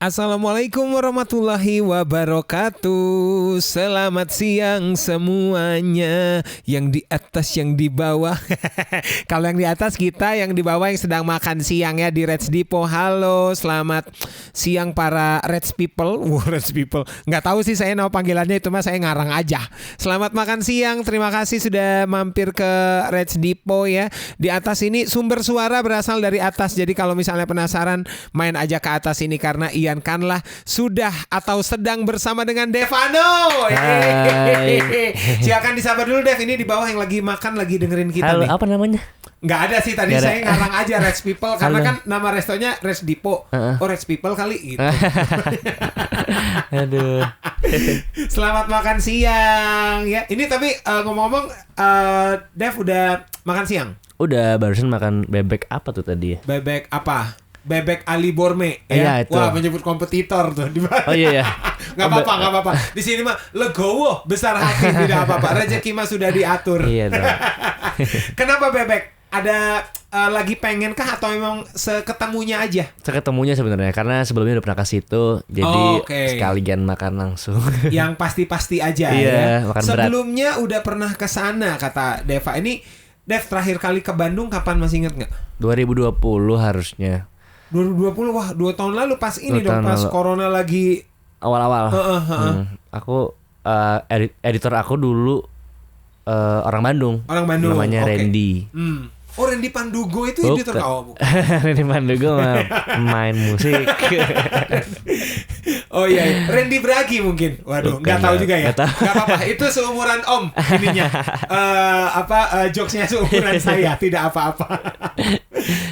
Assalamualaikum warahmatullahi wabarakatuh. Selamat siang semuanya. Yang di atas, yang di bawah. Kalau yang di atas kita, yang di bawah yang sedang makan siang ya di Reds Depot. Halo, selamat siang para Reds people. Reds people. Nggak tahu sih saya nama panggilannya, itu mah saya ngarang aja. Selamat makan siang. Terima kasih sudah mampir ke Reds Depot ya. Di atas ini sumber suara berasal dari atas. Jadi kalau misalnya penasaran, main aja ke atas ini karena Ian Kanlah sudah atau sedang bersama dengan Devano. Silakan disabar dulu Dev, ini di bawah yang lagi makan lagi dengerin kita. Halo, nih. apa namanya? Nggak ada sih tadi, saya ngarang aja Reds People karena kan nama restonya Reds Depot. Oh Reds People kali gitu. Aduh. Selamat makan siang ya. Ini tapi ngomong-ngomong Dev udah makan siang? Udah, barusan makan bebek apa tuh tadi ya? Bebek apa? Bebek Ali Borme ya. Itu. Wah, menyebut kompetitor tuh di mana? Oh iya ya. Nggak apa-apa. Di sini mah legowo, besar hati, tidak apa-apa. Rezeki mah sudah diatur. Iya dong. Kenapa bebek? Ada lagi pengen kah atau memang seketemunya aja? Seketemunya sebenarnya karena sebelumnya udah pernah ke situ, jadi sekalian makan langsung. Yang pasti-pasti aja iya, ya. Makan sebelumnya berat. Udah pernah ke sana kata Deva. Ini Dev terakhir kali ke Bandung kapan, masih inget nggak? 2020 harusnya. 2020, wah 2 tahun lalu pas ini dong, pas lalu. Corona lagi awal-awal. Aku editor aku dulu orang Bandung. Namanya Randy. Oh, Randy Pandugo itu editor kau? Randy Pandugo main musik. Oh iya, Randy Bragi mungkin. Waduh, nggak tahu juga ya. Nggak apa-apa. Itu seumuran Om ininya. Jokesnya seumuran saya, tidak apa-apa.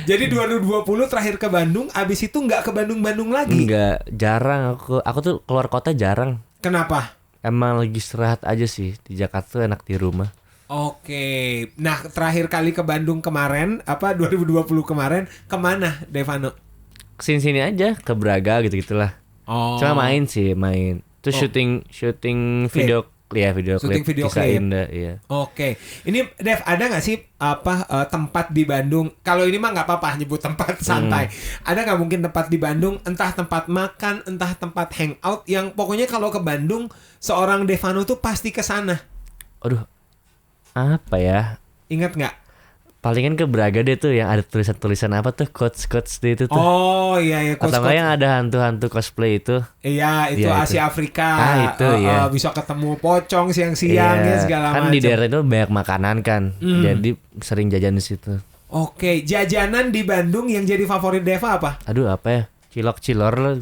Jadi 2020 terakhir ke Bandung, abis itu nggak ke Bandung lagi? Nggak, jarang aku tuh keluar kota jarang. Kenapa? Emang lagi istirahat aja sih, di Jakarta enak di rumah. Oke, nah terakhir kali ke Bandung kemarin, 2020 kemarin, kemana Devano? Kesini-sini aja, ke Braga gitu-gitulah. Oh. Cuma main. Terus syuting video klip kisah Indah, iya. Oke, ini Dev, ada nggak sih tempat di Bandung? Kalau ini mah nggak apa-apa nyebut tempat santai. Ada nggak mungkin tempat di Bandung, entah tempat makan, entah tempat hangout, yang pokoknya kalau ke Bandung seorang Devano tuh pasti ke sana. Aduh, apa ya? Ingat nggak? Palingan ke Braga deh tuh yang ada tulisan-tulisan apa tuh, quotes itu tuh. Oh iya, atau nggak yang ada hantu-hantu cosplay itu? Iya, itu Asia Afrika. Itu ya. Bisa ketemu pocong siang-siang ya segala macam. Kan di daerah itu banyak makanan kan, jadi sering jajan di situ. Oke, jajanan di Bandung yang jadi favorit Deva apa? Aduh, apa ya? Cilok-cilor lah.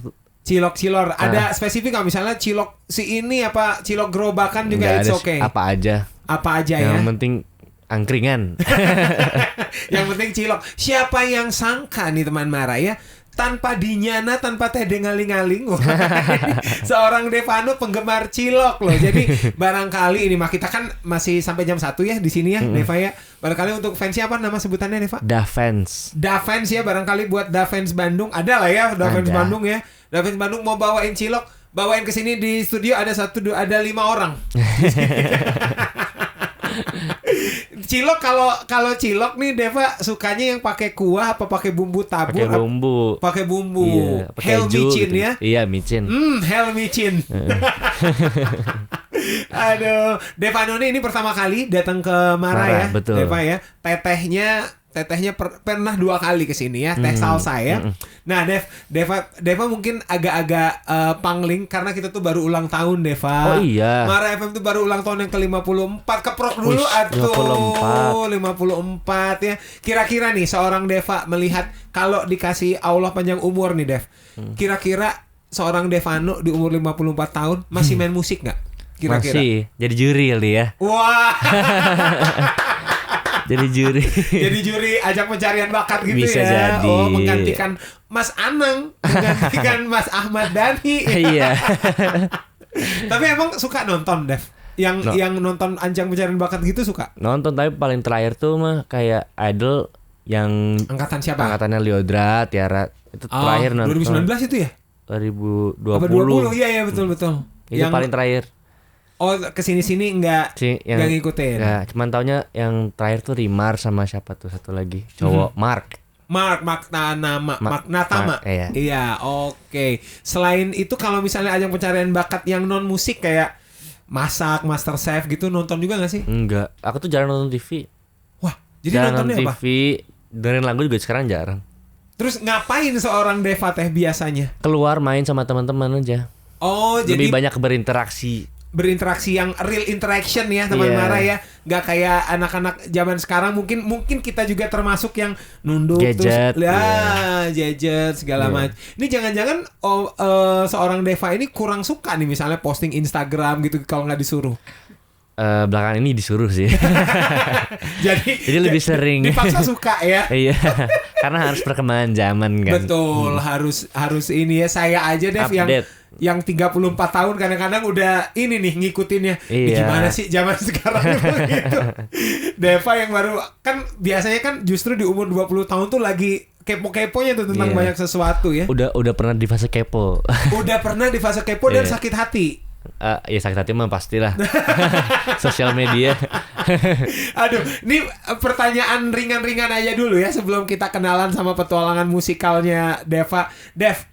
Cilok-cilor. Ada spesifik nggak, misalnya cilok si ini apa cilok gerobakan juga? It's okay. Apa aja ya. Yang penting angkringan. Yang penting cilok. Siapa yang sangka nih teman Mara ya, tanpa dinyana, tanpa teh dengaling-aling, seorang Devano penggemar cilok loh. Jadi barangkali ini mah kita kan masih sampai jam 1 ya di sini ya, Deva ya. Barangkali untuk fansnya apa nama sebutannya, Deva? Dafans ya, barangkali buat Dafans Bandung ada lah ya, Dafans Bandung ya. Dafans Bandung mau bawain cilok, bawain ke sini di studio ada 5 orang. Cilok, kalau cilok nih Deva sukanya yang pakai kuah apa pakai bumbu tabur? Pakai bumbu. Iya, hell micin gitu. Ya? Iya, micin. Hell micin. Aduh, Devano ini pertama kali datang ke Mara ya, betul. Deva ya. Tetehnya pernah 2 kali ke sini ya, teh salsa ya. Nah, Deva mungkin agak-agak pangling karena kita tuh baru ulang tahun, Deva. Oh iya. Mara FM tuh baru ulang tahun yang ke-54. Keprok dulu atuh. 54 ya. Kira-kira nih seorang Deva melihat kalau dikasih Allah panjang umur nih, Dev. Kira-kira seorang Devano di umur 54 tahun masih main musik enggak? Kira-kira. Masih. Jadi juri kali ya. Wah. Jadi juri ajak pencarian bakat gitu. Bisa ya. jadi. Oh, menggantikan Mas Anang, menggantikan Mas Ahmad Dhani. Iya. Tapi emang suka nonton, Dev? Yang nonton ajang pencarian bakat gitu suka? Nonton, tapi paling terakhir tuh mah kayak Idol yang angkatan siapa? Angkatannya Lyodra, Tiara. Itu terakhir nonton. 2019 itu ya? 2020. Iya betul. Itu yang paling terakhir. Oh, kesini-sini nggak ngikutin? Ya, cuman taunya yang terakhir tuh Rimar sama siapa tuh satu lagi cowok, Mark. Magnatama. Iya. Iya, oke. Selain itu kalau misalnya ajang pencarian bakat yang non musik kayak masak, Master Chef gitu nonton juga gak sih? Enggak, aku tuh jarang nonton TV. Wah, jadi Jarang nontonnya nonton apa? TV, dengerin lagu juga sekarang jarang. Terus ngapain seorang Deva teh biasanya? Keluar main sama teman-teman aja. Oh, Lebih jadi banyak berinteraksi. yang real interaction ya teman Iya. Mara ya, nggak kayak anak-anak zaman sekarang. Mungkin kita juga termasuk yang nunduk Gadget, terus gadget segala macam. Ini jangan-jangan seorang Deva ini kurang suka nih misalnya posting Instagram gitu kalau nggak disuruh. Belakangan ini disuruh sih. Jadi lebih sering. dipaksa suka ya. Iya, karena harus perkembangan zaman kan. Betul, harus ini ya. Saya aja Dev yang 34 tahun kadang-kadang udah ini nih ngikutinnya. Iya. Gimana sih zaman sekarang gitu. Deva yang baru kan biasanya kan justru di umur 20 tahun tuh lagi kepo-keponya tuh tentang banyak sesuatu ya. Udah pernah di fase kepo. Udah pernah di fase kepo dan sakit hati. Ya sakit hati mah pastilah. Sosial media. Aduh, ini pertanyaan ringan-ringan aja dulu ya sebelum kita kenalan sama petualangan musikalnya Deva. Dev,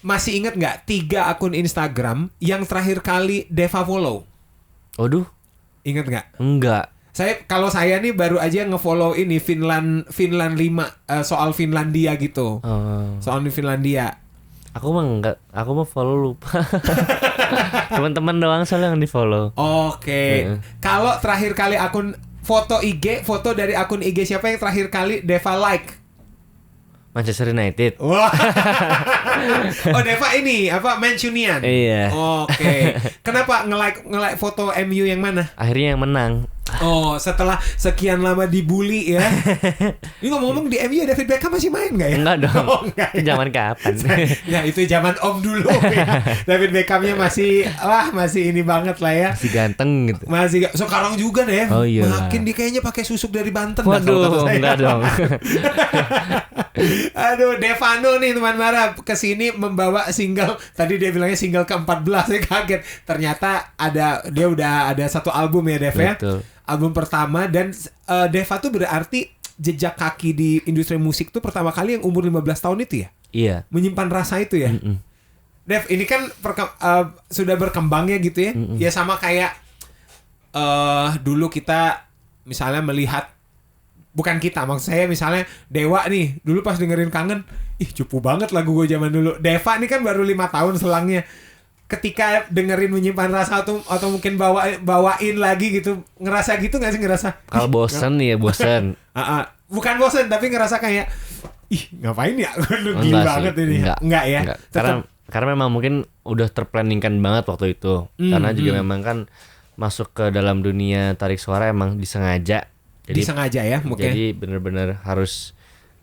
masih inget nggak 3 akun Instagram yang terakhir kali Deva follow? Waduh, Ingat nggak? enggak. Kalau saya nih baru aja ngefollow ini Finland 5 soal Finlandia gitu. Soal Finlandia. Aku mah enggak, aku mah follow lupa. Teman-teman doang soalnya yang di-follow. Oke. Kalau terakhir kali akun foto dari akun IG siapa yang terakhir kali Deva like? Manchester United. Wah. Oh, Deva ini apa Mancunian? Iya. Oke. Kenapa nge-like foto MU yang mana? Akhirnya yang menang. Oh, setelah sekian lama dibully ya. Ini ngomong-ngomong di MU David Beckham masih main nggak ya? Enggak dong. Oh, enggak. Itu zaman kapan? Ya itu zaman Om dulu ya. David Beckhamnya masih ini banget lah ya. Masih ganteng gitu. Sekarang juga deh. Oh, iya. Makin dia kayaknya pakai susuk dari Banten. Waduh, enggak dong. Aduh, Devano nih teman Mara kesini membawa single. Tadi dia bilangnya single ke-14, saya kaget. Ternyata dia udah ada satu album ya Dev ya. Betul. Album pertama dan Deva tuh berarti jejak kaki di industri musik tuh pertama kali yang umur 15 tahun itu ya? Iya. Menyimpan rasa itu ya? Dev, ini kan sudah berkembang ya gitu ya? Ya sama kayak dulu kita misalnya melihat, bukan kita, maksud saya misalnya Dewa nih, dulu pas dengerin Kangen, cupu banget lagu gue zaman dulu. Deva nih kan baru 5 tahun selangnya. Ketika dengerin Menyimpan Rasa atau mungkin bawain lagi gitu, ngerasa gitu nggak sih, Kalau bosen ya bosen. Bukan bosen tapi ngerasa kayak ngapain ya, gila banget ini. Enggak ya. Karena memang mungkin udah terplanningkan banget waktu itu. Karena juga memang kan masuk ke dalam dunia tarik suara emang disengaja. Disengaja ya mungkin. Jadi bener-bener harus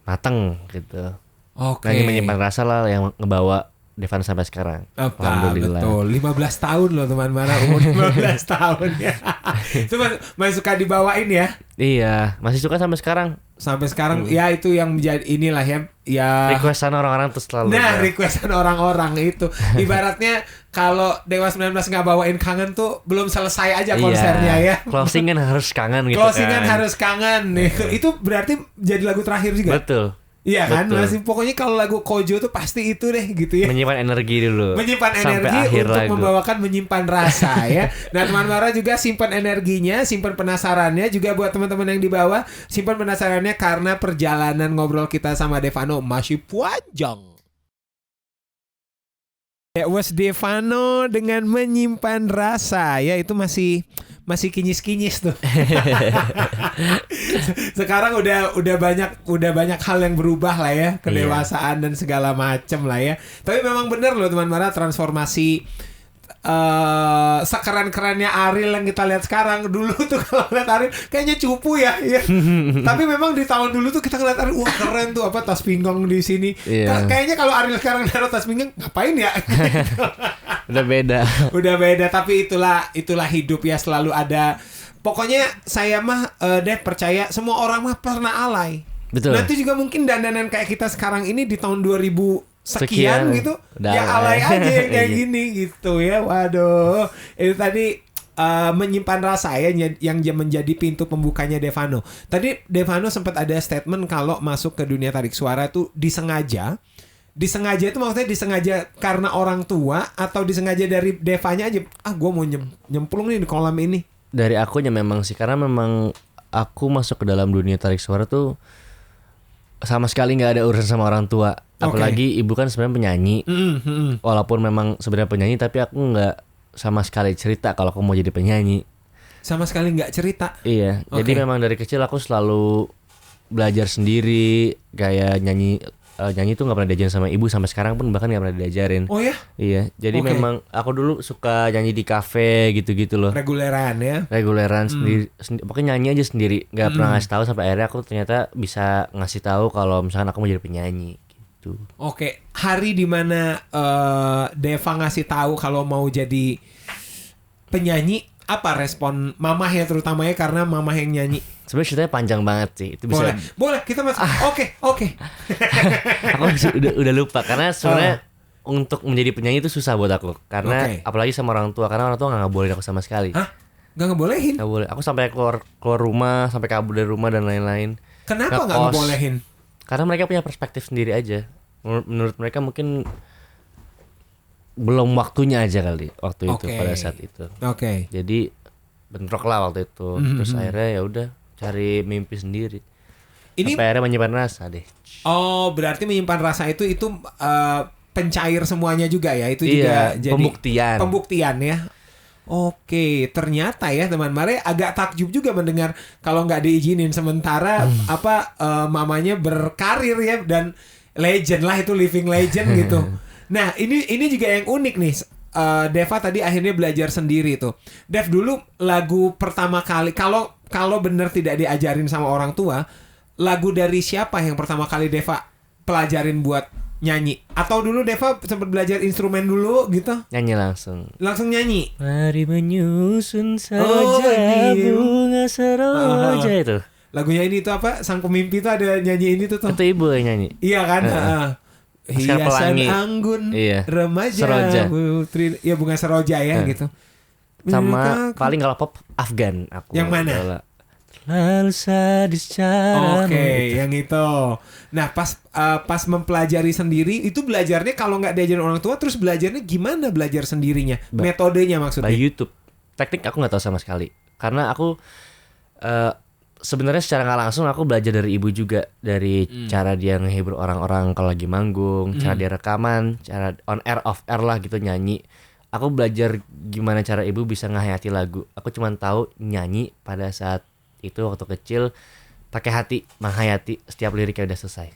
mateng gitu. Oke. Nah, Menyimpan Rasa lah yang ngebawa Devan sampai sekarang. Alhamdulillah. Betul. 15 tahun loh teman Mara, umur 15 tahun ya. Itu masih suka dibawain ya? Iya, masih suka sampai sekarang. Sampai sekarang ya, itu yang menjadi inilah ya. Requestan orang-orang tuh selalu. Nah, requestan orang-orang itu. Ibaratnya kalau Dewa 19 nggak bawain Kangen tuh belum selesai aja konsernya ya. Closingan harus kangen gitu. Closingan harus kangen. Itu berarti jadi lagu terakhir juga. Betul. Iya kan, masih pokoknya kalau lagu Kojo tuh pasti itu deh gitu ya. Menyimpan energi dulu. Menyimpan sampai energi untuk lagu. membawakan Menyimpan Rasa ya. Nah, teman Mara juga simpan energinya, simpan penasarannya juga buat teman-teman yang di bawah, simpan penasarannya karena perjalanan ngobrol kita sama Devano masih panjang. Ya, was Devano dengan Menyimpan Rasa ya, itu masih kinyis-kinyis tuh. Sekarang udah banyak hal yang berubah lah ya, kedewasaan dan segala macem lah ya. Tapi memang benar loh teman Mara, transformasi sekeren-kerennya Ariel yang kita lihat sekarang. Dulu tuh kalau lihat Ariel kayaknya cupu ya. Tapi memang di tahun dulu tuh kita ngeliat Ariel, wah keren tuh, apa tas pinggang di sini. Kayaknya kalau Ariel sekarang naruh tas pinggang ngapain ya? Udah beda. Tapi itulah hidup ya, selalu ada. Pokoknya saya mah Dev percaya semua orang mah pernah alay. Betul. Nanti juga mungkin dandanan kayak kita sekarang ini di tahun 2000 sekian gitu, ya alay aja yang kayak gini gitu ya. Waduh, itu tadi menyimpan rasa ya yang menjadi pintu pembukanya Devano. Tadi Devano sempat ada statement kalau masuk ke dunia tarik suara itu disengaja. Disengaja itu maksudnya disengaja karena orang tua atau disengaja dari Devanya aja. Gue mau nyemplung nih di kolam ini. Dari akunya memang sih, karena memang aku masuk ke dalam dunia tarik suara tuh sama sekali nggak ada urusan sama orang tua. Apalagi ibu kan sebenarnya penyanyi. Walaupun memang sebenarnya penyanyi, tapi aku nggak sama sekali cerita kalau aku mau jadi penyanyi. Sama sekali nggak cerita. Iya, jadi memang dari kecil aku selalu belajar sendiri, kayak nyanyi tuh nggak pernah diajarin sama ibu, sampai sekarang pun bahkan nggak pernah diajarin. Oh ya? Iya, jadi memang aku dulu suka nyanyi di kafe gitu-gitu loh. Reguleran ya? Reguleran sendiri, pokoknya nyanyi aja sendiri, nggak pernah ngasih tahu sampai akhirnya aku ternyata bisa ngasih tahu kalau misalkan aku mau jadi penyanyi. Gitu. Oke, hari dimana Deva ngasih tahu kalau mau jadi penyanyi, apa respon mamahnya terutamanya karena mamah yang nyanyi? Sebenarnya ceritanya panjang banget sih. Itu bisa. Boleh kita masuk. Oke. Aku udah lupa karena sebenarnya untuk menjadi penyanyi itu susah buat aku, karena apalagi sama orang tua, karena orang tua nggak ngebolehin aku sama sekali. Hah? Nggak ngebolehin? Nggak boleh. Aku sampai keluar rumah, sampai kabur dari rumah dan lain-lain. Kenapa nggak ngebolehin? Karena mereka punya perspektif sendiri aja. Menurut mereka mungkin belum waktunya aja kali waktu itu pada saat itu. Jadi bentrok lah waktu itu. Terus akhirnya ya udah cari mimpi sendiri. Ini sampai akhirnya menyimpan rasa deh. Oh, berarti menyimpan rasa itu pencair semuanya juga ya? Itu juga jadi pembuktian ya. Oke, ternyata ya teman Mare agak takjub juga mendengar kalau nggak diizinin sementara mamanya berkarir ya, dan legend lah, itu living legend gitu. Nah ini juga yang unik nih. Deva tadi akhirnya belajar sendiri tuh. Dev, dulu lagu pertama kali kalau bener tidak diajarin sama orang tua, lagu dari siapa yang pertama kali Deva pelajarin buat nyanyi? Atau dulu Deva sempat belajar instrumen dulu gitu? Nyanyi langsung nyanyi. Mari menyusun saja bunga seroja itu. Lagunya ini tuh apa? Sang Pemimpi tuh ada nyanyi ini tuh. Itu ibu yang nyanyi. Iya kan? Hiasan anggun remaja seroja. Putri, ya bunga seroja ya gitu. Sama paling kalau pop Afgan aku. Yang mana? Lalu sadis cara. Yang itu. Nah pas mempelajari sendiri itu belajarnya kalau nggak diajarin orang tua, terus belajarnya gimana belajar sendirinya? Metodenya maksudnya? By YouTube. Teknik aku nggak tahu sama sekali. Karena aku sebenarnya secara nggak langsung aku belajar dari ibu juga, dari cara dia ngehibur orang-orang kalau lagi manggung, cara dia rekaman, cara on air off air lah gitu nyanyi. Aku belajar gimana cara ibu bisa ngehayati lagu. Aku cuma tahu nyanyi pada saat itu waktu kecil pakai hati, menghayati setiap liriknya udah selesai.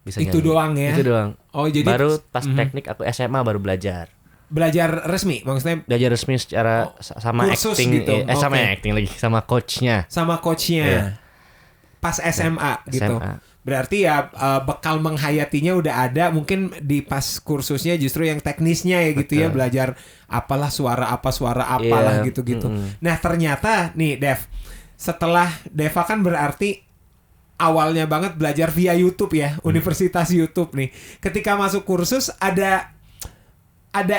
Bisa itu nyanyi. Doang ya. Itu doang. Oh, jadi baru pas teknik aku SMA baru belajar. Belajar resmi maksudnya? Belajar resmi secara sama kursus acting gitu. Sama acting lagi, sama coachnya. Pas SMA gitu. Berarti ya bekal menghayatinya udah ada, mungkin di pas kursusnya justru yang teknisnya ya gitu. Betul. Ya, belajar apalah suara apalah gitu-gitu. Nah ternyata nih Dev, setelah Deva kan berarti awalnya banget belajar via YouTube ya, Universitas YouTube nih. Ketika masuk kursus ada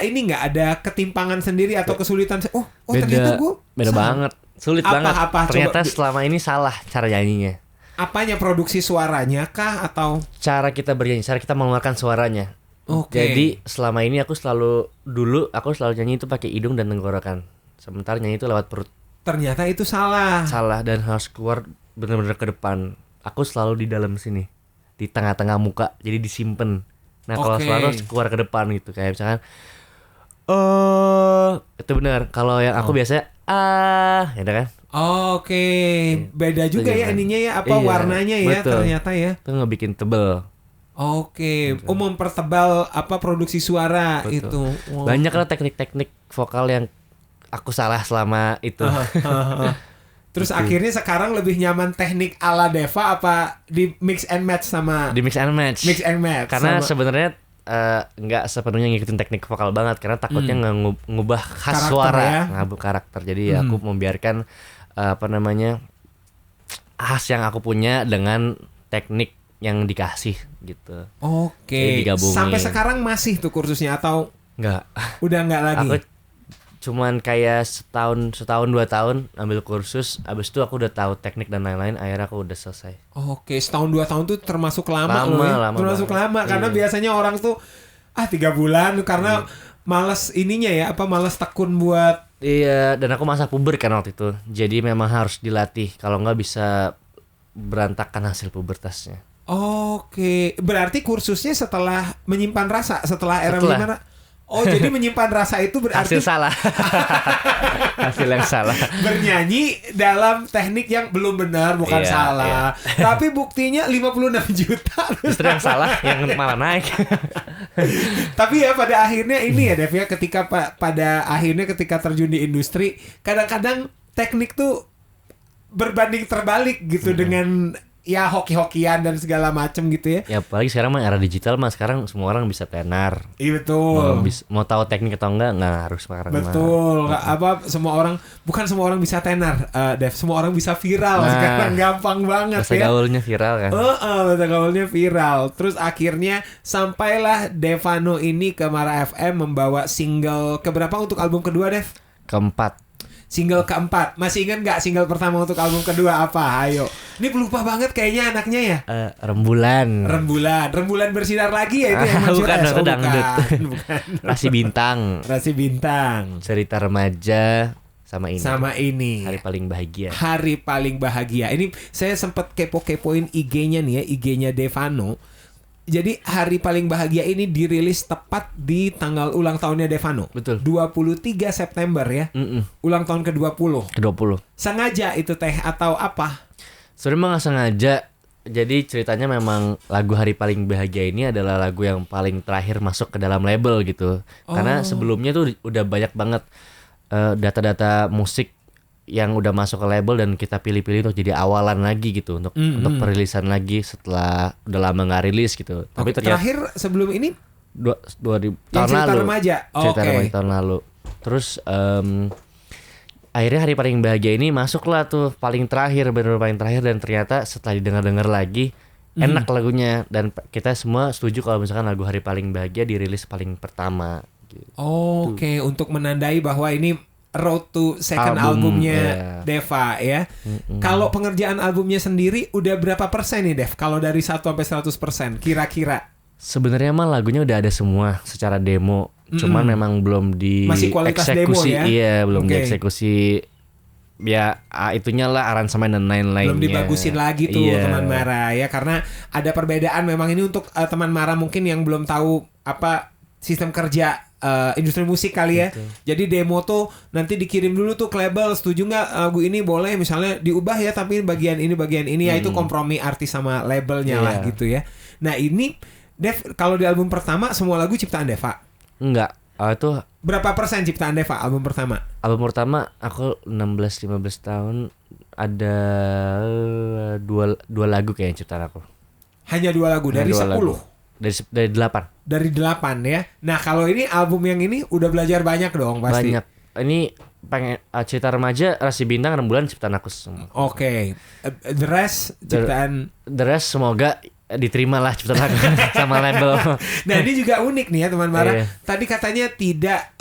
ini nggak, ada ketimpangan sendiri atau kesulitan? Ternyata gue beda banget, sulit banget. Ternyata coba, selama ini salah cara nyanyinya. Apanya, produksi suaranya kah atau cara kita bernyanyi, cara kita mengeluarkan suaranya? Jadi selama ini aku selalu nyanyi itu pakai hidung dan tenggorokan, sementara nyanyi itu lewat perut. Ternyata itu salah dan harus keluar benar-benar ke depan. Aku selalu di dalam sini, di tengah-tengah muka, jadi disimpan. Nah kalau suara harus keluar ke depan gitu, kayak misalkan itu benar. Kalau yang aku biasanya gitu kan. Beda juga ya ininya ya, warnanya ya. Betul. Ternyata ya itu ngebikin tebel. Mempertebal produksi suara. Betul. Itu banyak lah teknik-teknik vokal yang aku salah selama itu. Terus akhirnya sekarang lebih nyaman teknik ala Deva apa di mix and match sama? Di mix and match. Karena sebenarnya nggak sepenuhnya ngikutin teknik vokal banget, karena takutnya ngubah khas karakter, suara, ngubah karakter. Jadi aku membiarkan khas yang aku punya dengan teknik yang dikasih gitu. Sampai sekarang masih tuh kursusnya atau nggak? Udah nggak lagi. cuman kayak setahun 2 tahun ambil kursus, abis itu aku udah tahu teknik dan lain-lain, akhirnya aku udah selesai. Oke, setahun 2 tahun tuh termasuk lama loh ya. Termasuk lama karena biasanya orang tuh 3 bulan karena malas ininya ya, malas tekun buat. Iya, dan aku masa puber kan waktu itu. Jadi memang harus dilatih, kalau nggak bisa berantakan hasil pubertasnya. Oke, berarti kursusnya setelah menyimpan rasa, setelah RM5. Oh, jadi menyimpan rasa itu berarti hasil salah. Hasil yang salah. Bernyanyi dalam teknik yang belum benar, bukan salah. Iya. Tapi buktinya 56 juta. Justru yang salah yang malah naik. Tapi ya pada akhirnya ini ya Dev ya, ketika terjun di industri, kadang-kadang teknik tuh berbanding terbalik gitu dengan ya hoki-hokian dan segala macem gitu ya. Ya apalagi sekarang mah era digital mah, sekarang semua orang bisa tenar. Iya betul. Mau tahu teknik atau enggak harus sekarang. Betul. Bukan semua orang bisa tenar, Dev. Semua orang bisa viral sekarang, gampang banget bahasa gaulnya viral kan. Bahasa gaulnya viral. Terus akhirnya sampailah Devano ini ke Mara FM membawa single keberapa untuk album kedua, Dev? Keempat. Single keempat. Masih ingat gak single pertama untuk album kedua apa? Ayo. Ini lupa banget kayaknya anaknya ya. Rembulan bersinar lagi ya itu yang bukan. Bukan. Rasi Bintang. Cerita Remaja sama ini. Hari Paling Bahagia. Ini saya sempat kepoin IG-nya nih ya, IG-nya Devano. Jadi Hari Paling Bahagia ini dirilis tepat di tanggal ulang tahunnya Devano. Betul. 23 September ya. Ulang tahun ke-20. Sengaja itu teh atau apa? Sebenarnya nggak sengaja. Jadi ceritanya memang lagu Hari Paling Bahagia ini adalah lagu yang paling terakhir masuk ke dalam label gitu. Karena sebelumnya tuh udah banyak banget data-data musik yang udah masuk ke label dan kita pilih-pilih untuk jadi awalan lagi gitu untuk perilisan lagi setelah udah lama nggak rilis gitu. Tapi terakhir sebelum ini 2000 tahun lalu. Cerita Remaja tahun lalu. Terus akhirnya Hari Paling Bahagia ini masuklah tuh paling terakhir, benar paling terakhir, dan ternyata setelah didengar-dengar lagi enak lagunya, dan kita semua setuju kalau misalkan lagu Hari Paling Bahagia dirilis paling pertama gitu. Oke, untuk menandai bahwa ini road to second albumnya Deva ya. Kalau pengerjaan albumnya sendiri udah berapa persen nih Dev? Kalau dari 1 sampai 100% kira-kira? Sebenarnya mah lagunya udah ada semua secara demo. Cuman memang belum masih kualitas demo ya? Iya, belum dieksekusi. Ya itunya lah, aransemen dan lain-lainnya. Belum dibagusin lagi tuh teman Mara ya, karena ada perbedaan memang ini untuk teman Mara mungkin yang belum tahu apa sistem kerja industri musik kali ya. Betul. Jadi demo tuh nanti dikirim dulu tuh ke label, setuju nggak lagu ini boleh misalnya diubah ya, tapi bagian ini ya itu kompromi artis sama labelnya lah gitu ya. Nah ini Dev, kalau di album pertama semua lagu ciptaan Deva? Enggak, itu berapa persen ciptaan Deva album pertama? Album pertama aku 16-15 tahun, ada dua lagu kayaknya ciptaan aku. Hanya 2 lagu dari 10? Lagu. Dari 8. Dari 8 ya. Nah kalau ini album yang ini udah belajar banyak dong pasti. Banyak. Ini pengen Cerita Remaja, Rasi Bintang, Rembulan ciptaan aku semua. Oke. The rest ciptaan. The rest semoga diterima lah ciptaan aku sama label. Nah ini juga unik nih ya teman Mara. Tadi katanya tidak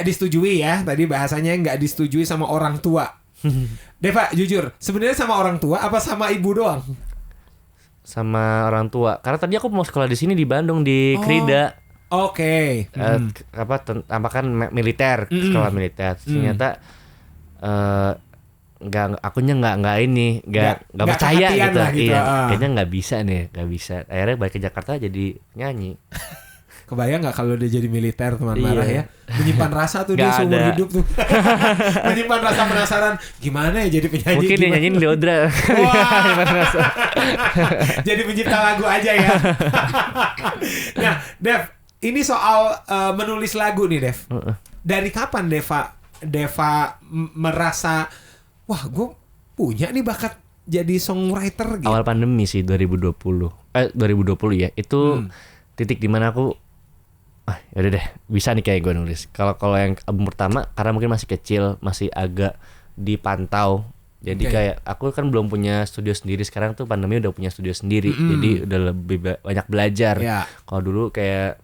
disetujui ya. Tadi bahasanya nggak disetujui sama orang tua. Deva jujur sebenarnya sama orang tua apa sama ibu doang? Sama orang tua. Karena tadi aku mau sekolah di sini di Bandung di Krida. Oke. Kan militer, sekolah militer. Ternyata akunya nggak percaya gitu. Iya, kayaknya nggak bisa. Akhirnya balik ke Jakarta jadi nyanyi. Kebayang nggak kalau dia jadi militer teman Marah ya? Menyimpan rasa tuh dia seumur hidup tuh. Menyimpan rasa penasaran gimana ya jadi penyanyi. Mungkin dia nyanyiin Leodra. Jadi pencipta lagu aja ya. Nah Dev, ini soal menulis lagu nih Dev. Dari kapan Deva merasa wah gue punya nih bakat jadi songwriter gitu? Awal pandemi sih 2020 ya. Itu titik dimana aku yaudah deh bisa nih kayak gue nulis. Kalau yang album pertama karena mungkin masih kecil, masih agak dipantau, jadi kayak aku kan belum punya studio sendiri. Sekarang tuh pandemi udah punya studio sendiri, jadi udah lebih banyak belajar. Kalau dulu kayak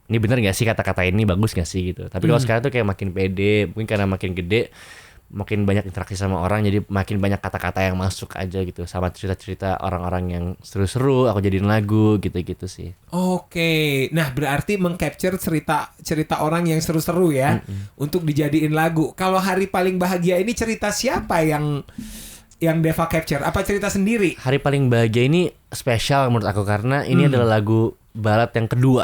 ini bener gak sih kata-kata ini, bagus gak sih gitu. Tapi kalau sekarang tuh kayak makin pede, mungkin karena makin gede, makin banyak interaksi sama orang, jadi makin banyak kata-kata yang masuk aja gitu, sama cerita-cerita orang-orang yang seru-seru aku jadiin lagu gitu-gitu sih. Oke, nah berarti mengcapture cerita orang yang seru-seru ya untuk dijadiin lagu. Kalau Hari Paling Bahagia ini cerita siapa yang Deva capture? Apa cerita sendiri? Hari Paling Bahagia ini spesial menurut aku karena ini adalah lagu ballad yang kedua.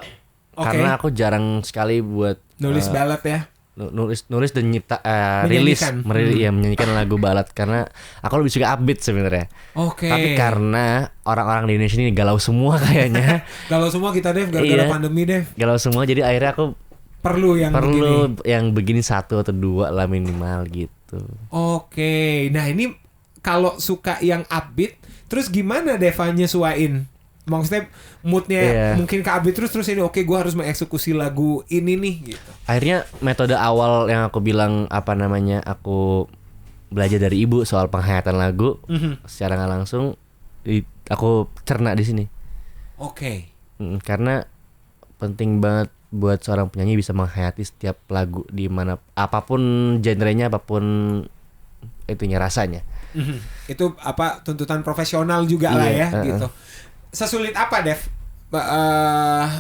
Karena aku jarang sekali buat nulis ballad ya. Nulis dan rilis menyanyikan lagu ballad karena aku lebih suka upbeat sebenarnya. Tapi karena orang-orang di Indonesia ini galau semua kayaknya. Galau semua kita Dev gara-gara pandemi Dev. Galau semua jadi akhirnya aku perlu yang begini 1 atau 2 lah minimal gitu. Oke, nah ini kalau suka yang upbeat, terus gimana Deva nyesuain? Maksudnya moodnya mungkin ke upbeat terus ini oke, gue harus mengeksekusi lagu ini nih gitu. Akhirnya metode awal yang aku bilang aku belajar dari ibu soal penghayatan lagu secara nggak langsung aku cerna di sini. Oke. Karena penting banget buat seorang penyanyi bisa menghayati setiap lagu di mana apapun genrenya, apapun itunya rasanya. Itu tuntutan profesional juga lah ya gitu. Sesulit apa Dev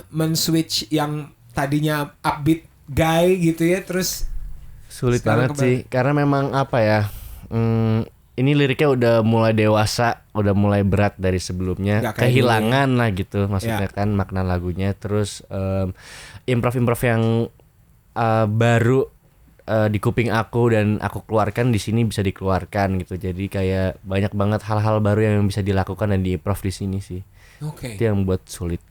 men-switch yang tadinya upbeat guy gitu ya, terus sulit banget sih karena memang ini liriknya udah mulai dewasa, udah mulai berat dari sebelumnya, kehilangan lah gitu maksudnya kan makna lagunya. Terus improv yang baru di kuping aku dan aku keluarkan di sini bisa dikeluarkan gitu. Jadi kayak banyak banget hal-hal baru yang bisa dilakukan dan diimprov di sini sih. Itu yang buat sulit.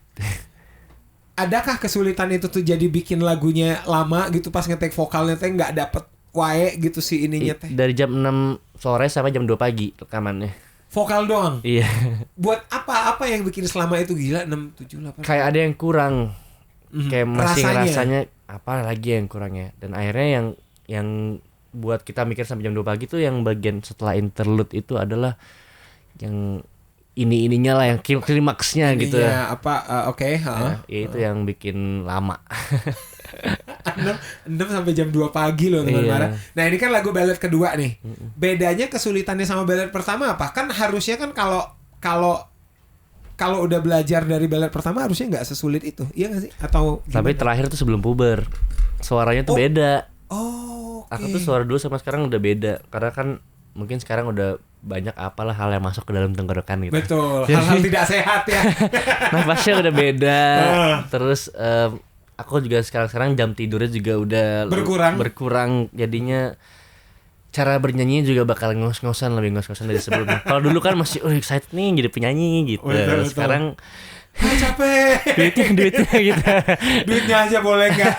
Adakah kesulitan itu tuh jadi bikin lagunya lama gitu pas nge-take vokalnya teh nggak dapet wae gitu sih ininya teh? Dari jam 6 sore sampai jam 2 pagi rekamannya. Vokal doang? Iya. Buat apa yang bikin selama itu gila 6, 7, 8? Kayak ada yang kurang. Kayak masih rasanya apa lagi yang kurangnya. Dan akhirnya yang buat kita mikir sampai jam 2 pagi tuh yang bagian setelah interlude itu adalah yang ininya lah, yang klimaksnya gitu ya. Itu yang bikin lama. 6 sampai jam 2 pagi loh teman-teman. Nah ini kan lagu ballad kedua nih. Bedanya kesulitannya sama ballad pertama apa? Kan harusnya kan kalau udah belajar dari ballad pertama harusnya nggak sesulit itu, iya nggak sih? Atau gimana? Tapi terakhir tuh sebelum puber suaranya tuh beda. Aku tuh suara dulu sama sekarang udah beda karena kan mungkin sekarang udah banyak apalah hal yang masuk ke dalam tenggorokan gitu. Betul, hal-hal tidak sehat ya. Nafasnya udah beda. Terus aku juga sekarang jam tidurnya juga udah berkurang. Jadinya cara bernyanyi juga bakal lebih ngos-ngosan dari sebelumnya. Kalau dulu kan masih excited nih jadi penyanyi gitu. Betul. Sekarang capek. duitnya gitu. Duitnya aja boleh nggak?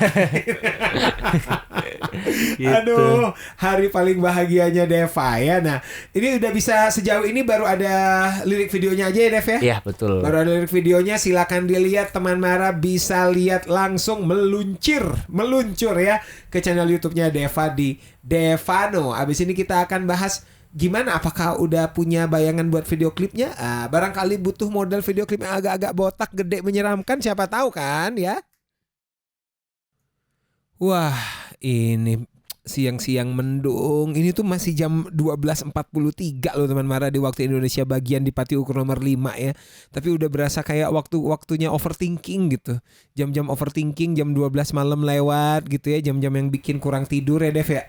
Gitu. Aduh, Hari Paling Bahagianya Deva ya. Nah, ini udah bisa sejauh ini baru ada lirik videonya aja ya Dev ya? Iya betul. Baru ada lirik videonya, silakan dilihat teman Mara, bisa lihat langsung meluncur ya ke channel YouTube-nya Deva di Devano. Abis ini kita akan bahas gimana, apakah udah punya bayangan buat video klipnya? Barangkali butuh model video klip yang agak-agak botak, gede, menyeramkan, siapa tahu kan ya. Wah, ini siang-siang mendung. Ini tuh masih jam 12.43 loh teman Mara di waktu Indonesia bagian di Pati Ukur nomor 5 ya. Tapi udah berasa kayak waktunya overthinking gitu. Jam-jam overthinking, jam 12 malam lewat gitu ya. Jam-jam yang bikin kurang tidur ya Dev ya.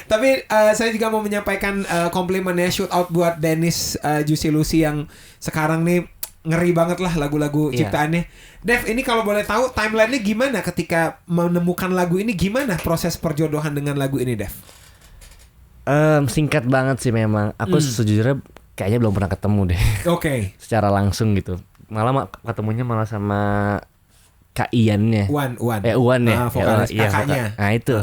Tapi saya juga mau menyampaikan komplimennya, shout out buat Dennis Juicy Lucy yang sekarang nih ngeri banget lah lagu-lagu ciptaannya. Dev, ini kalau boleh tahu timeline-nya gimana ketika menemukan lagu ini, gimana proses perjodohan dengan lagu ini, Dev? Singkat banget sih memang. Aku sejujurnya kayaknya belum pernah ketemu deh. Oke. Secara langsung gitu. Malah ketemunya malah sama Kak Ian-nya. Uwan ya. Vokalis kakaknya. Nah itu.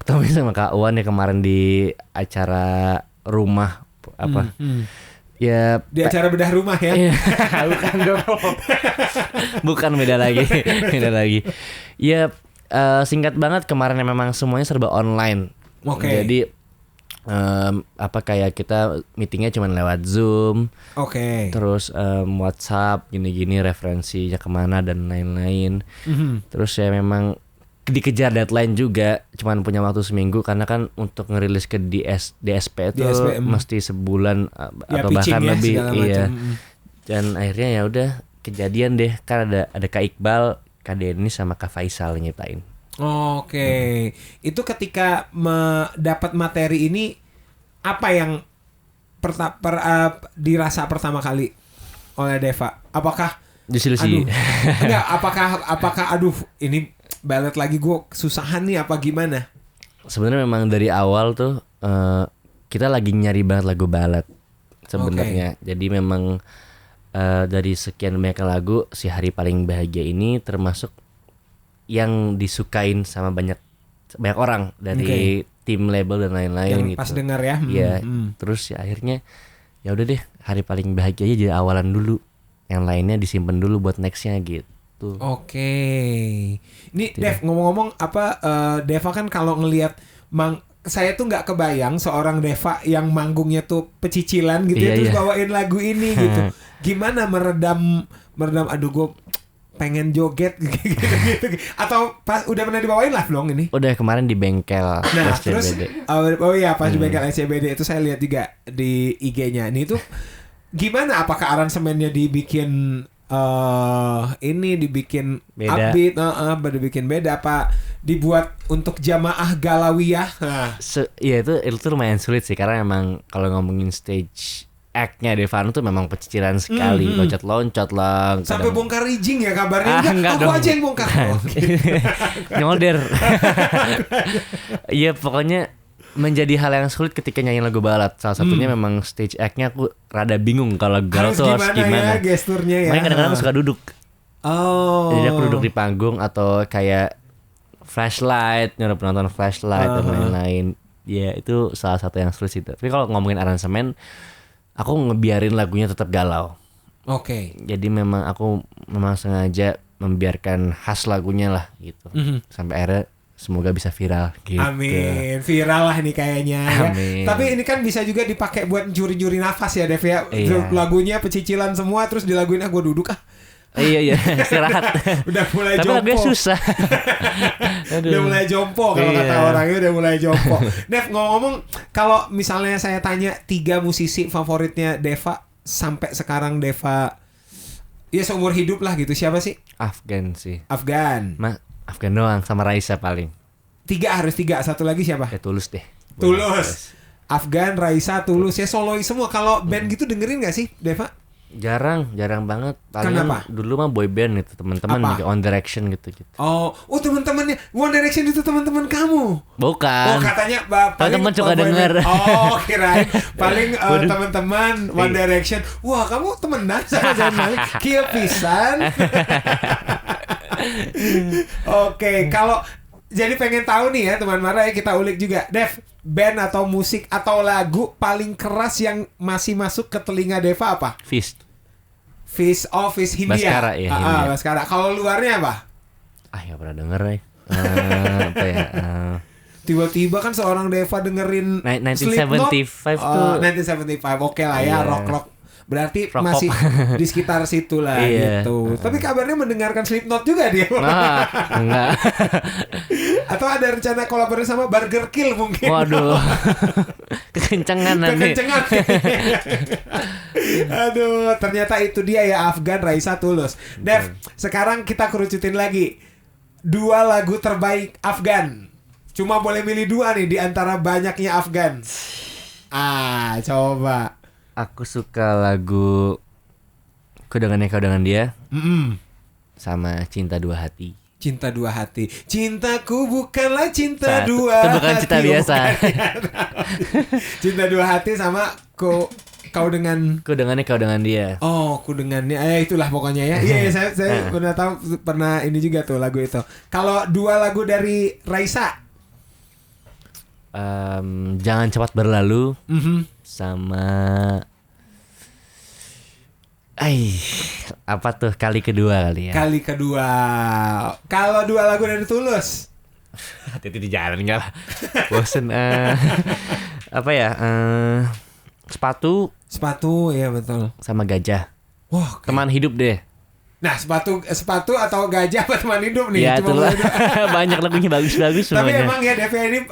Ketemu sama Kak Uwan ya kemarin di acara rumah apa. Ya di acara bedah rumah ya. Bukan dong. Bukan, beda lagi. Ya singkat banget kemarin memang semuanya serba online. Oke. Jadi Kayak kita meetingnya cuma lewat Zoom. Oke. Terus WhatsApp gini-gini referensinya kemana dan lain-lain. Terus ya memang dikejar deadline juga, cuman punya waktu seminggu karena kan untuk ngerilis ke DSP itu mesti sebulan atau bahkan lebih. Iya. Dan akhirnya ya udah kejadian deh, kan ada Kak Iqbal, Kak Denny sama Kak Faisal nyiptain. Oke. Itu ketika dapat materi ini apa yang dirasa pertama kali oleh Deva? Apakah desilusi? Enggak, apakah aduh ini ballet lagi gue kesusahan nih apa gimana? Sebenarnya memang dari awal tuh kita lagi nyari banget lagu ballet sebenarnya. Jadi memang dari sekian banyak lagu, Si Hari Paling Bahagia ini termasuk yang disukain sama banyak orang dari tim label dan lain-lain yang gitu. Pas dengar ya. Iya. Terus ya akhirnya ya udah deh, Hari Paling Bahagia aja jadi awalan dulu. Yang lainnya disimpan dulu buat nextnya gitu. Oke. Ini Dev ngomong-ngomong Deva kan kalau ngelihat saya tuh nggak kebayang seorang Deva yang manggungnya tuh pecicilan gitu terus bawain lagu ini gitu. Gimana meredam aduh gue pengen joget gitu. Atau pas udah pernah dibawain live dong ini? Udah kemarin di bengkel SCBD. Terus pas di bengkel SCBD itu saya lihat juga di IG-nya. Ini tuh gimana, apakah aransemennya dibikin dibikin beda. Upbeat, dibikin beda apa dibuat untuk jamaah galawiyah? Iya itu lumayan sulit sih karena emang kalau ngomongin stage act-nya Devano tuh memang pecicilan sekali, loncat-loncat lah. Sampai bongkar rigging ya kabarnya. Enggak aku aja yang bongkar. Nyolder. Iya pokoknya menjadi hal yang sulit ketika nyanyi lagu balad. Salah satunya memang stage act-nya aku rada bingung kalau galau tuh harus gimana. Ya, gesturnya ya. Makanya kadang-kadang aku suka duduk. Jadi aku duduk di panggung atau kayak flashlight, nyuruh penonton flashlight dan lain-lain. Ya itu salah satu yang sulit sih. Tapi kalau ngomongin aransemen, aku ngebiarin lagunya tetap galau. Oke. Jadi memang aku sengaja membiarkan khas lagunya lah gitu. Sampai akhirnya semoga bisa viral gitu. Amin. Viral lah nih kayaknya. Amin. Ya. Tapi ini kan bisa juga dipakai buat juri-juri nafas ya Dev ya. Iya. Lagunya pecicilan semua terus dilaguin gue duduk Iya istirahat. Udah mulai jompo. Tapi lagunya susah. Udah mulai jompo kalau kata orangnya, udah mulai jompo. Dev ngomong kalau misalnya saya tanya 3 musisi favoritnya Deva sampai sekarang Deva ya seumur hidup lah gitu, siapa sih? Afgan sih. Afgan doang sama Raisa paling. 3 harus 3. Satu lagi siapa? Ya Tulus deh. Tulus. Afgan, Raisa, Tulus ya solois semua. Kalau band gitu dengerin gak sih Deva? Jarang banget. Kenapa? Dulu mah boy band gitu, teman-teman gitu, One Direction gitu. Oh teman-temannya One Direction itu teman-teman kamu? Bukan. Katanya teman-teman suka denger. Kirain paling teman-teman One Direction. Wah, kamu temenan sama Zayn Malik? Kieu pisan. Oke, kalau jadi pengen tahu nih ya teman Mara ya, kita ulik juga. Dev, band atau musik atau lagu paling keras yang masih masuk ke telinga Deva apa? Fist Hindia. Baskara ya. Baskara. Kalau luarnya apa? Ya pernah denger ya. Apa ya? Tiba-tiba kan seorang Deva dengerin 1975 tuh. 1975. Oke lah ya, rock. Berarti rock masih pop. Di sekitar situ lah gitu. Tapi kabarnya mendengarkan Slipknot juga dia. Enggak. Atau ada rencana kolaborasi sama Burger Kill mungkin. Waduh. Kekencengan nanti. Aduh, ternyata itu dia ya, Afgan, Raisa, Tulus. Dev, sekarang kita kerucutin lagi 2 lagu terbaik Afgan. Cuma boleh milih 2 nih di antara banyaknya Afgan. Coba. Aku suka lagu Kudengannya Kau Dengan Dia. Sama Cinta Dua Hati. Cinta Dua Hati. Cintaku bukanlah cinta dua hati. Itu bukan cinta biasa. Cinta Dua Hati sama Kudengannya Kau Dengan Dia. Kudengannya. Itulah pokoknya ya. Iya, saya pernah ini juga tuh lagu itu. Kalau 2 lagu dari Raisa. Jangan Cepat Berlalu. Sama apa tuh kali kedua kali ya. Kali kedua. Kalau 2 lagu dari Tulus. Hati-hati di jalan enggak lah. Bosen. Apa ya? Sepatu ya betul. sama gajah. Wah, teman hidup deh. Nah, sepatu atau gajah apa teman hidup nih? Ya itulah. Banyak lagunya bagus-bagus semuanya. Tapi emang ya Dev ini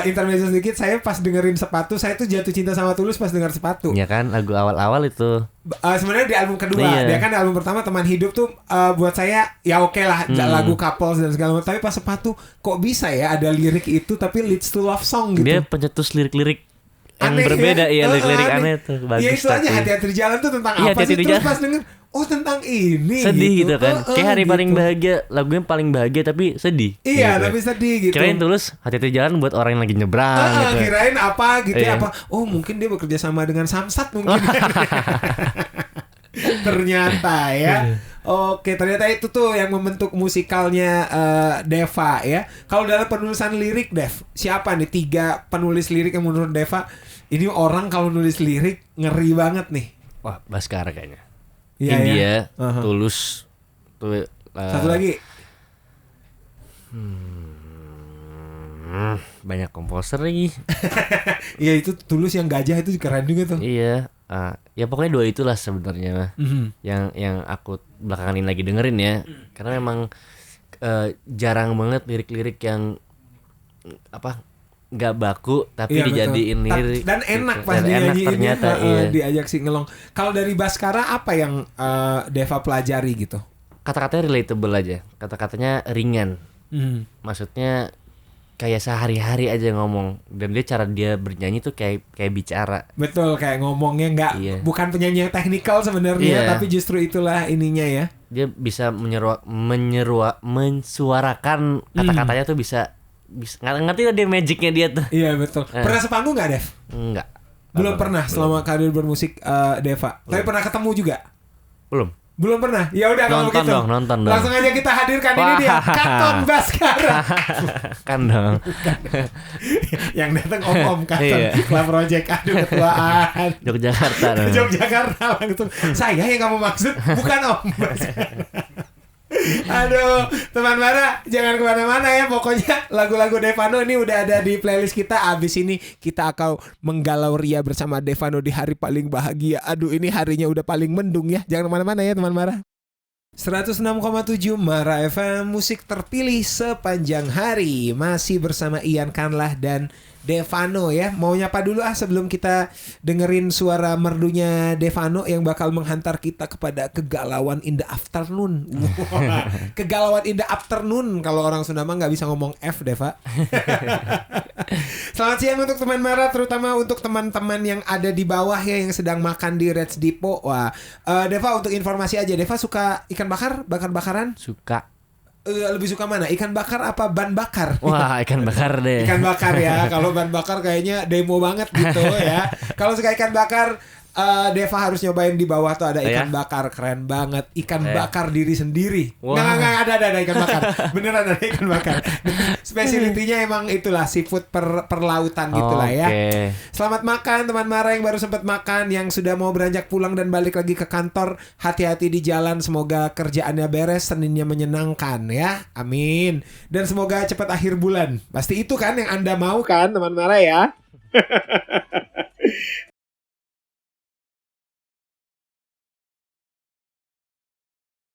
intermezzo sedikit, saya pas dengerin Sepatu, saya tuh jatuh cinta sama Tulus pas denger Sepatu. Ya kan, lagu awal-awal itu. Sebenarnya di album kedua, dia kan album pertama Teman Hidup tuh buat saya ya oke lah, lagu couples dan segala macam. Tapi pas Sepatu kok bisa ya ada lirik itu tapi leads to love song gitu. Dia pencetus lirik-lirik yang aneh, berbeda ya, lirik-lirik aneh tuh. Bagus. Ya itu aja Hati-Hati di Jalan tuh tentang apa sih? Terus pas denger tentang ini sedih gitu kan. Kayak hari paling bahagia, lagunya paling bahagia tapi sedih. Iya, gitu. tapi sedih gitu. Kirain Tulus Hati-Hati di Jalan buat orang yang lagi nyebrang gitu. Kirain apa gitu ya, apa. Oh, mungkin dia bekerja sama dengan Samsat mungkin. Ternyata ya. Oke, ternyata itu tuh yang membentuk musikalnya Deva ya. Kalau dalam penulisan lirik, Dev, siapa nih 3 penulis lirik yang menurut Deva ini orang kalau nulis lirik ngeri banget nih? Wah, Baskara kayaknya. Ya, India, ya. Tulus, tuh. Satu lagi. Banyak komposer lagi. Iya, itu Tulus yang gajah itu keren juga tuh. Iya. Ya pokoknya 2 itulah sebenarnya. Yang aku belakangan ini lagi dengerin ya. Karena memang jarang banget lirik-lirik yang nggak baku tapi dijadiin lirik dan enak gitu. pas dinyanyiin ternyata diajak si ngelong. Kalau dari Baskara apa yang Deva pelajari gitu? Kata-katanya relatable aja, kata-katanya ringan. Maksudnya kayak sehari-hari aja ngomong, dan cara dia bernyanyi tuh kayak bicara. Betul, kayak ngomongnya bukan penyanyi yang teknikal sebenarnya, tapi justru itulah ininya ya. Dia bisa mensuarakan kata-katanya tuh bisa ngerti lah dia magicnya dia tuh. Iya betul. Pernah sepanggung nggak, Dev? Enggak. Belum pernah selama karir bermusik Deva. Tapi pernah ketemu juga? Belum pernah. Ya udah kalau begitu. Nonton dong. Langsung aja kita hadirkan ini dia, Katon Baskara. Kan dong. Yang datang om Katon Club Project. Aduh ketuaan. Yogyakarta langsung. Saya yang kamu maksud, bukan Om Baskara. Aduh, teman Mara, jangan kemana-mana ya. Pokoknya lagu-lagu Devano ini udah ada di playlist kita. Abis ini kita akan menggalau ria bersama Devano di hari paling bahagia. Aduh, ini harinya udah paling mendung ya. Jangan kemana-mana ya teman Mara. 106,7 Mara FM, musik terpilih sepanjang hari. Masih bersama Ian Kanlah dan Devano ya. Mau nyapa dulu sebelum kita dengerin suara merdunya Devano yang bakal menghantar kita kepada kegalauan in the afternoon. Wah, kegalauan in the afternoon. Kalau orang Sunda mah gak bisa ngomong F, Deva. Selamat siang untuk teman Mara, terutama untuk teman-teman yang ada di bawah ya, yang sedang makan di Reds Depot. Wah, Deva, untuk informasi aja, Deva suka ikan bakar-bakaran? Suka. Lebih suka mana? Ikan bakar apa ban bakar? Wah, ikan bakar deh. Ikan bakar ya. Kalau ban bakar kayaknya demo banget gitu ya. Kalau suka ikan bakar, Deva harus nyobain. Di bawah tuh ada ikan bakar, keren banget. Ikan bakar diri sendiri. Nggak ada ikan bakar. Beneran ada ikan bakar. Spesialitinya emang itulah seafood perlautan gitulah ya. Selamat makan teman Mara yang baru sempat makan, yang sudah mau beranjak pulang dan balik lagi ke kantor. Hati-hati di jalan, semoga kerjaannya beres, Seninnya menyenangkan ya. Amin. Dan semoga cepat akhir bulan. Pasti itu kan yang Anda mau kan teman Mara ya.